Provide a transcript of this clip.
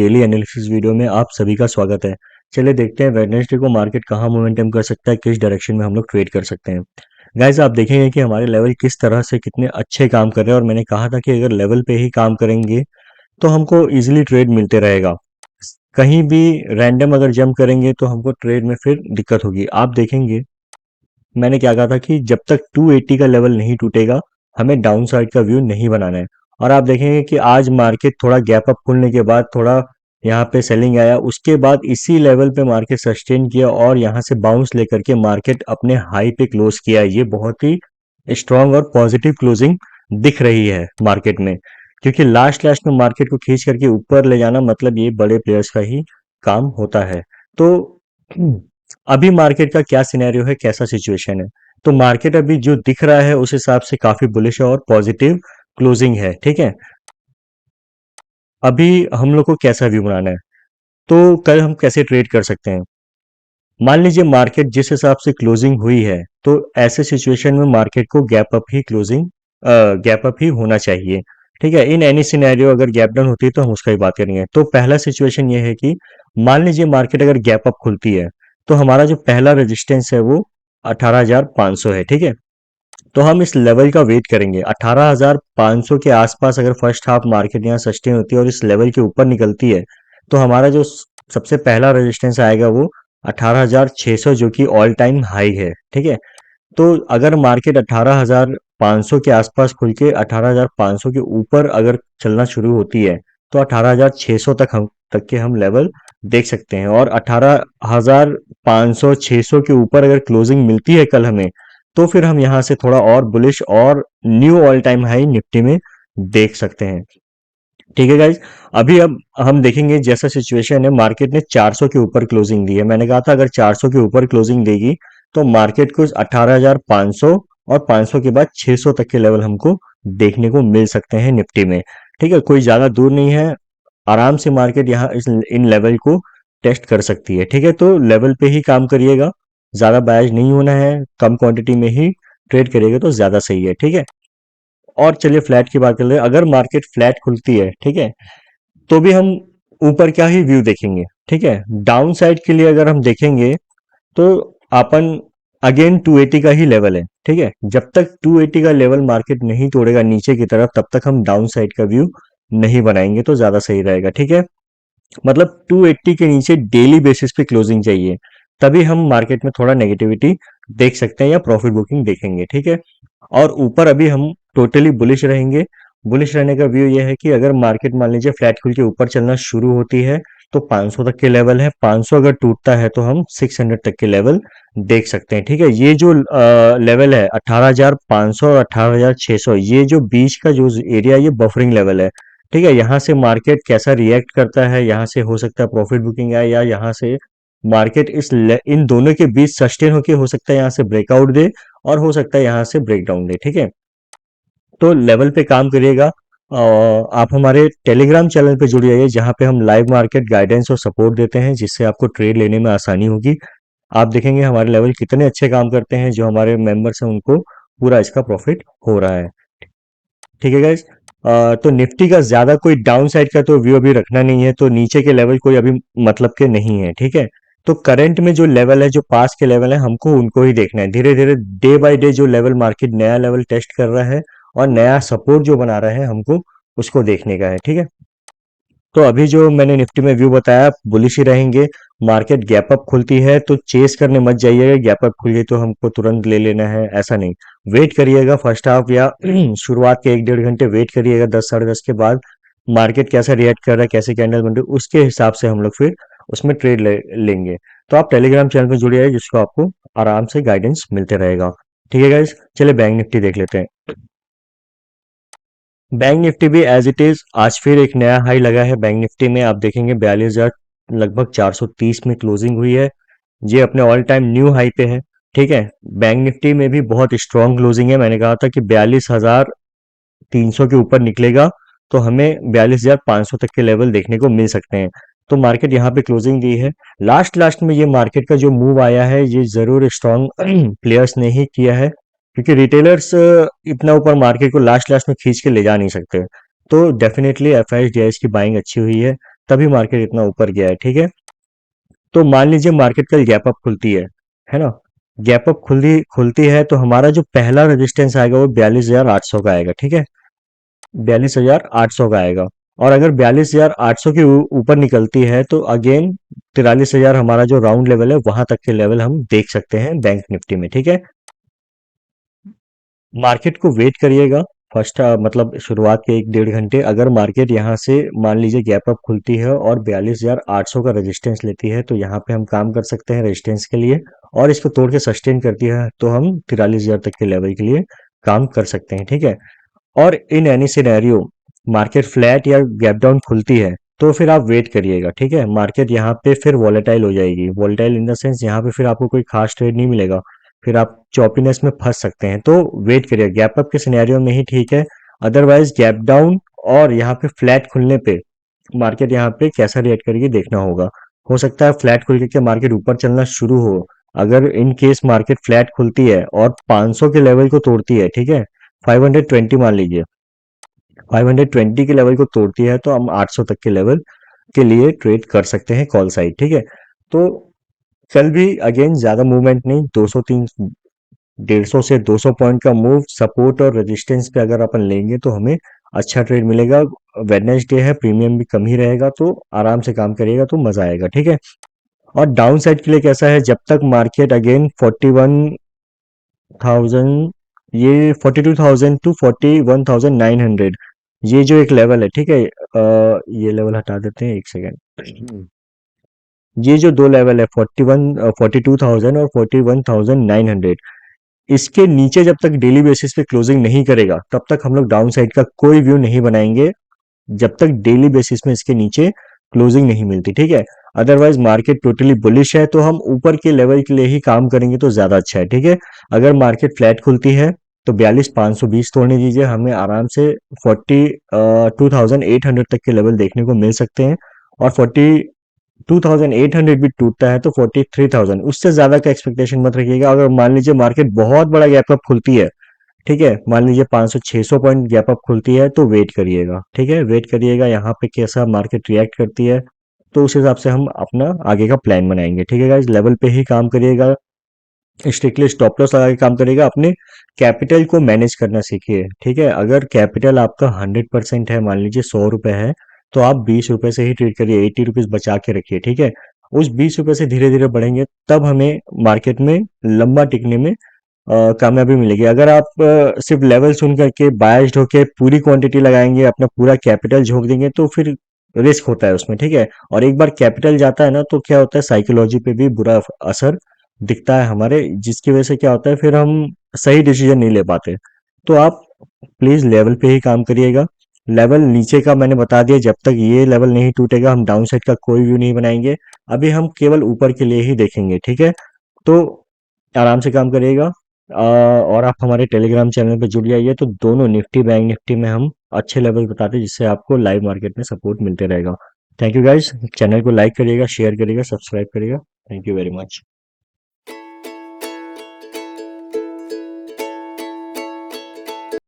Daily analysis video में आप सभी का स्वागत है। चलिए देखते हैं वेडनेसडे को मार्केट कहाँ मोमेंटम कर सकता है, किस डायरेक्शन में हम लोग ट्रेड कर सकते हैं। गाइस आप देखेंगे कि हमारे लेवल किस तरह से कितने अच्छे काम कर रहे हैं और मैंने कहा था कि अगर लेवल पे ही काम करेंगे तो हमको इजीली ट्रेड मिलते रहेगा। कहीं भी रैंडम अगर जंप करेंगे तो हमको ट्रेड में फिर दिक्कत होगी। आप देखेंगे मैंने क्या कहा था कि जब तक 280 का लेवल नहीं टूटेगा हमें डाउन साइड का व्यू नहीं बनाना है। और आप देखेंगे कि आज मार्केट थोड़ा गैप अप खुलने के बाद थोड़ा यहाँ पे सेलिंग आया, उसके बाद इसी लेवल पे मार्केट सस्टेन किया और यहाँ से बाउंस लेकर के मार्केट अपने हाई पे क्लोज किया है। ये बहुत ही स्ट्रांग और पॉजिटिव क्लोजिंग दिख रही है मार्केट में, क्योंकि लास्ट लास्ट में मार्केट को खींच करके ऊपर ले जाना मतलब ये बड़े प्लेयर्स का ही काम होता है। तो अभी मार्केट का क्या सिनेरियो है, कैसा सिचुएशन है? तो मार्केट अभी जो दिख रहा है उस हिसाब से काफी बुलिश है और पॉजिटिव क्लोजिंग है। ठीक है, अभी हम लोग को कैसा व्यू बनाना है, तो कल हम कैसे ट्रेड कर सकते हैं? मान लीजिए मार्केट जिस हिसाब से क्लोजिंग हुई है तो ऐसे सिचुएशन में मार्केट को गैप अप ही होना चाहिए। ठीक है, इन एनी सिनेरियो अगर गैप डाउन होती है तो हम उसका ही बात करेंगे। तो पहला सिचुएशन ये है कि मान लीजिए मार्केट अगर गैप अप खुलती है तो हमारा जो पहला रेजिस्टेंस है वो 18,500 है। ठीक है, तो हम इस लेवल का वेट करेंगे। 18,500 के आसपास अगर फर्स्ट हाफ मार्केट यहाँ सस्टेन होती है और इस लेवल के ऊपर निकलती है तो हमारा जो सबसे पहला रेजिस्टेंस आएगा वो 18,600, जो कि ऑल टाइम हाई है। ठीक है, तो अगर मार्केट 18,500 के आसपास खुल के 18,500 के ऊपर अगर चलना शुरू होती है तो 18,600 तक के हम लेवल देख सकते हैं। और 18,500 600 के ऊपर अगर क्लोजिंग मिलती है कल हमें तो फिर हम यहाँ से थोड़ा और बुलिश और knew all time high Nifty में देख सकते हैं। ठीक है गाइज, अभी अब हम देखेंगे जैसा सिचुएशन है, मार्केट ने 400 के ऊपर क्लोजिंग दी है। मैंने कहा था अगर 400 के ऊपर क्लोजिंग देगी तो मार्केट को 18,500 और 500 के बाद 600 तक के लेवल हमको देखने को मिल सकते हैं निफ्टी में। ठीक है, कोई ज्यादा दूर नहीं है, आराम से मार्केट यहाँ इन लेवल को टेस्ट कर सकती है। ठीक है, तो लेवल पे ही काम करिएगा, ज्यादा बायज नहीं होना है, कम क्वांटिटी में ही ट्रेड करिएगा तो ज्यादा सही है। ठीक है, और चलिए फ्लैट की बात कर ले, अगर मार्केट फ्लैट खुलती है ठीक है तो भी हम ऊपर क्या ही व्यू देखेंगे। ठीक है, डाउन साइड के लिए अगर हम देखेंगे तो अपन अगेन 280 का ही लेवल है। ठीक है, जब तक 280 का लेवल मार्केट नहीं तोड़ेगा नीचे की तरफ तब तक हम डाउन साइड का व्यू नहीं बनाएंगे तो ज्यादा सही रहेगा। ठीक है, मतलब 280 के नीचे डेली बेसिस पे क्लोजिंग चाहिए, तभी हम मार्केट में थोड़ा नेगेटिविटी देख सकते हैं या प्रॉफिट बुकिंग देखेंगे। ठीक है, और ऊपर अभी हम टोटली बुलिश रहेंगे। बुलिश रहने का व्यू ये है कि अगर मार्केट मान लीजिए फ्लैट खुल के ऊपर चलना शुरू होती है तो 500 तक के लेवल है, 500 अगर टूटता है तो हम 600 तक के लेवल देख सकते हैं। ठीक है, ये जो लेवल है 18,500 और 18,600, ये जो बीच का जो एरिया ये बफरिंग लेवल है। ठीक है, यहाँ से मार्केट कैसा रिएक्ट करता है, यहाँ से हो सकता है प्रॉफिट बुकिंग आए या यहाँ से मार्केट इन दोनों के बीच सस्टेन होके हो सकता है यहाँ से ब्रेकआउट दे और हो सकता है यहाँ से ब्रेकडाउन दे। ठीक है, तो लेवल पे काम करिएगा। आप हमारे टेलीग्राम चैनल पे जुड़ जाइए जहाँ पे हम लाइव मार्केट गाइडेंस और सपोर्ट देते हैं, जिससे आपको ट्रेड लेने में आसानी होगी। आप देखेंगे हमारे लेवल कितने अच्छे काम करते हैं, जो हमारे मेंबर्स हैं उनको पूरा इसका प्रॉफिट हो रहा है। ठीक है गाइज, तो निफ्टी का ज्यादा कोई डाउन साइड का तो व्यू अभी रखना नहीं है, तो नीचे के लेवल कोई अभी मतलब के नहीं है। ठीक है, तो करंट में जो लेवल है, जो पास के लेवल है, हमको उनको ही देखना है। धीरे धीरे डे बाय डे जो लेवल मार्केट नया लेवल टेस्ट कर रहा है और नया सपोर्ट जो बना रहा है हमको उसको देखने का है। ठीक है, तो अभी जो मैंने निफ्टी में व्यू बताया बुलिश ही रहेंगे। मार्केट गैप अप खुलती है तो चेस करने मत जाइएगा, गैप अप खुल गई तो हमको तुरंत ले लेना है, ऐसा नहीं। वेट करिएगा फर्स्ट हाफ या शुरुआत के 1 डेढ़ घंटे वेट करिएगा, 10 साढ़े 10 के बाद मार्केट कैसा रिएक्ट कर रहा है, कैसे कैंडल बन रही है, उसके हिसाब से हम लोग फिर उसमें ट्रेड लेंगे। तो आप टेलीग्राम चैनल पर जुड़िए जिसको आपको आराम से गाइडेंस मिलते रहेगा। ठीक है गाइज, चलिए बैंक निफ्टी देख लेते हैं। बैंक निफ्टी भी एज इट इज आज फिर एक नया हाई लगा है। बैंक निफ्टी में आप देखेंगे 42,000 लगभग 430 में क्लोजिंग हुई है, ये अपने ऑल टाइम न्यू हाई पे है। ठीक है, बैंक निफ्टी में भी बहुत स्ट्रांग क्लोजिंग है। मैंने कहा था कि 42,300 के ऊपर निकलेगा तो हमें 42,500 तक के लेवल देखने को मिल सकते हैं। तो मार्केट यहाँ पे क्लोजिंग दी है। लास्ट लास्ट में ये मार्केट का जो मूव आया है ये जरूर स्ट्रांग प्लेयर्स ने ही किया है, क्योंकि रिटेलर्स इतना ऊपर मार्केट को लास्ट लास्ट में खींच के ले जा नहीं सकते। तो definitely F I D I S की बाइंग अच्छी हुई है। तभी मार्केट इतना ऊपर गया है, ठीक है। तो मान लीजिए मार्केट कल गैप अप खुलती है ना। गैप अप खुलती खुलती है तो हमारा जो पहला रेजिस्टेंस आएगा वो 42,800 का आएगा, ठीक है। 42,800 का आएगा। और अगर 42,800 के ऊपर निकलती है तो अगेन 43,000 हमारा जो राउंड लेवल है वहां तक के लेवल हम देख सकते हैं बैंक निफ्टी में, ठीक है। मार्केट को वेट करिएगा। फर्स्ट मतलब शुरुआत के 1 डेढ़ घंटे, अगर मार्केट यहाँ से मान लीजिए गैप अप खुलती है और 42,800 का रेजिस्टेंस लेती है तो यहाँ पे हम काम कर सकते हैं रेजिस्टेंस के लिए। और इसको तोड़ के सस्टेन करती है तो हम 43,000 तक के लेवल के लिए काम कर सकते हैं, ठीक है। और in any scenario market flat या गैप डाउन खुलती है तो फिर आप वेट करिएगा, ठीक है। मार्केट यहाँ पे फिर वॉलेटाइल हो जाएगी, वॉलेटाइल इन द सेंस यहाँ पे फिर आपको कोई खास ट्रेड नहीं मिलेगा, फिर आप चॉपीनेस में फंस सकते हैं। तो वेट करिए, गैप अप के सिनेरियो में ही ठीक है। अदरवाइज गैप डाउन और यहाँ पे फ्लैट खुलने पे मार्केट यहाँ पे कैसा रिएक्ट करेगी देखना होगा। हो सकता है फ्लैट खुल के मार्केट ऊपर चलना शुरू हो। अगर इन केस मार्केट फ्लैट खुलती है और 500 के लेवल को तोड़ती है, ठीक है, 520 मान लीजिए, 520 के लेवल को तोड़ती है तो हम 800 तक के लेवल के लिए ट्रेड कर सकते हैं कॉल साइड, ठीक है। तो कल भी अगेन ज्यादा मूवमेंट नहीं, 200 3 150 से 200 पॉइंट का मूव सपोर्ट और रेजिस्टेंस पे अगर अपन लेंगे तो हमें अच्छा ट्रेड मिलेगा। वेडनेसडे है, प्रीमियम भी कम ही रहेगा, तो आराम से काम करिएगा तो मजा आएगा, ठीक है। और डाउन साइड के लिए कैसा है, जब तक मार्केट अगेन 41,000, ये 42,000 टू 41,900, ये जो एक लेवल है, ठीक है। ये लेवल हटा देते हैं, एक सेकेंड। ये जो दो लेवल है 42,000 और 41,900, इसके नीचे जब तक डेली बेसिस पे क्लोजिंग नहीं करेगा तब तक हम लोग डाउन साइड का कोई व्यू नहीं बनाएंगे, जब तक डेली बेसिस में इसके नीचे क्लोजिंग नहीं मिलती, ठीक है। अदरवाइज मार्केट टोटली बुलिश है तो हम ऊपर के लेवल के लिए ही काम करेंगे तो ज्यादा अच्छा है, ठीक है। अगर मार्केट फ्लैट खुलती है तो 42,520 तोड़ने दीजिए, हमें आराम से 42,800 तक के लेवल देखने को मिल सकते हैं। और 42,800 भी टूटता है तो 43,000, उससे ज्यादा का एक्सपेक्टेशन मत रखिएगा। अगर मान लीजिए मार्केट बहुत बड़ा गैप अप खुलती है, ठीक है, मान लीजिए 500-600 पॉइंट गैप अप खुलती है तो वेट करिएगा, ठीक है, वेट करिएगा यहाँ पे कैसा मार्केट रिएक्ट करती है, तो उस हिसाब से हम अपना आगे का प्लान बनाएंगे, ठीक है गाइस। लेवल पे ही काम करिएगा, स्ट्रिक्टली स्टॉप लॉस लगा के काम करिएगा, अपने कैपिटल को मैनेज करना सीखिए, ठीक है। अगर कैपिटल आपका 100% है, मान लीजिए 100 रुपए है, तो आप 20 रुपए से ही ट्रेड करिए, 80 रुपीज बचा के रखिए, ठीक है। उस 20 रुपए से धीरे धीरे बढ़ेंगे तब हमें मार्केट में लंबा टिकने में कामयाबी मिलेगी। अगर आप सिर्फ लेवल सुन करके बायस्ड होके पूरी क्वांटिटी लगाएंगे, अपना पूरा कैपिटल झोंक देंगे तो फिर रिस्क होता है उसमें, ठीक है। और एक बार कैपिटल जाता है ना तो क्या होता है, साइकोलॉजी पे भी बुरा असर दिखता है हमारे, जिसकी वजह से क्या होता है फिर हम सही डिसीजन नहीं ले पाते। तो आप प्लीज लेवल पे ही काम करिएगा। लेवल नीचे का मैंने बता दिया, जब तक ये लेवल नहीं टूटेगा हम डाउन साइड का कोई व्यू नहीं बनाएंगे। अभी हम केवल ऊपर के लिए ही देखेंगे, ठीक है। तो आराम से काम करिएगा। और आप हमारे टेलीग्राम चैनल पे जुड़ जाइए, तो दोनों निफ्टी बैंक निफ्टी में हम अच्छे लेवल बताते हैं जिससे आपको लाइव मार्केट में सपोर्ट मिलते रहेगा। थैंक यू गाइस, चैनल को लाइक करिएगा, शेयर करिएगा, सब्सक्राइब करिएगा। Thank you very much.